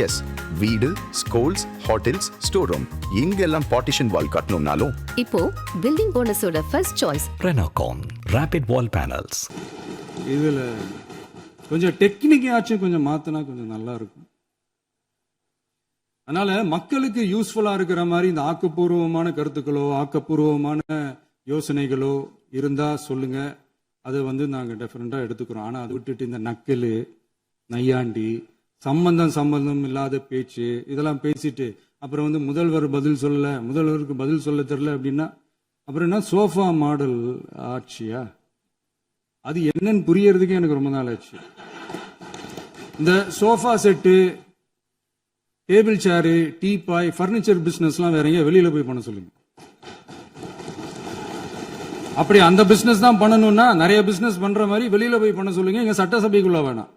S, வீடு, schools, hotels, store room இங்கெல்லாம் partition wall கட்டணும்னாலும் இப்போ பில்டிங் போனஸோட first choice Renocon Rapid Wall Panels. இதுல கொஞ்சம் டெக்னிக்காச்சும் கொஞ்சம் மாத்தினா கொஞ்சம் நல்லா இருக்கும். அதனால மக்களுக்கு யூஸ்ஃபுல்லா இருக்கிற மாதிரி இந்த ஆக்கப்பூர்வமான கருத்துக்களோ ஆக்கப்பூர்வமான யோசனைகளோ இருந்தா சொல்லுங்க. அதை நாங்க டெஃபரெண்டா எடுத்துக்கிறோம். ஆனா அதை விட்டுட்டு இந்த நக்கல், நையாண்டி, சம்பந்தம் இல்லாத பேச்சு இதெல்லாம் பேசிட்டு அப்புறம் முதல்வர் பதில் சொல்லல, முதல்வருக்கு பதில் சொல்ல தெரியல அப்படின்னா அப்புறம் என்ன சோஃபா மாடல் ஆட்சியா? அது என்னன்னு புரியறதுக்கே எனக்கு ரொம்ப நாள் ஆச்சு. இந்த sofa set, table chair, teapoy, furniture பிசினஸ்லாம் வேற எங்க வெளியில போய் பண்ண சொல்லுங்க. அப்படி அந்த பிசினஸ் தான் பண்ணணும்னா நிறைய பிசினஸ் பண்ற மாதிரி வெளியில போய் பண்ண சொல்லுங்க. இங்க சட்டசபைக்குள்ள வேணாம்.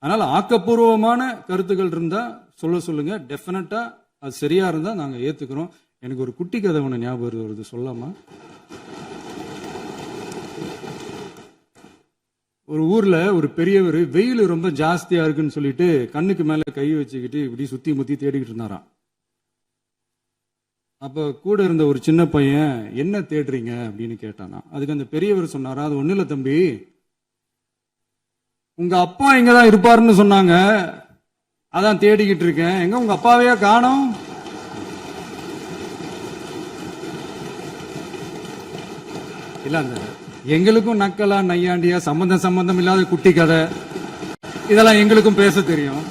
அதனால ஆக்கப்பூர்வமான கருத்துக்கள் இருந்தா சொல்லுங்க. டெஃபினட்டா அது சரியா இருந்தா நாங்க ஏத்துக்கிறோம். எனக்கு ஒரு குட்டி கதை ஒண்ணு ஞாபகம் வருது, சொல்லாமா? ஒரு ஊர்ல ஒரு பெரியவர் வெயில் ரொம்ப ஜாஸ்தியா இருக்குன்னு சொல்லிட்டு கண்ணுக்கு மேல கை வச்சுக்கிட்டு இப்படி சுத்தி முத்தி தேடிக்கிட்டு இருந்தாராம். அப்ப கூட இருந்த ஒரு சின்ன பையன் என்ன தேடுறீங்க அப்படின்னு கேட்டானா. அதுக்கு அந்த பெரியவர் சொன்னாரா, அது ஒண்ணு இல்ல தம்பி, உங்க அப்பா இங்கதான் இருப்பாருன்னு சொன்னாங்க, அதான் தேடிக்கிட்டு இருக்கேன். எங்க உங்க அப்பாவையா காணோம்? இல்ல அந்த எங்களுக்கும் நக்கலா நையாண்டியா சம்பந்தம் இல்லாத குட்டி கதை இதெல்லாம் எங்களுக்கும் பேச தெரியும்.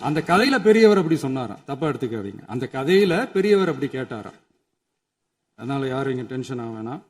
அந்த கதையில பெரியவர் அப்படி சொன்னாராம், தப்பா எடுத்துக்காதீங்க. அந்த கதையில பெரியவர் அப்படி கேட்டாராம். அதனால யாரும் இங்க டென்ஷன் ஆக வேணாம்.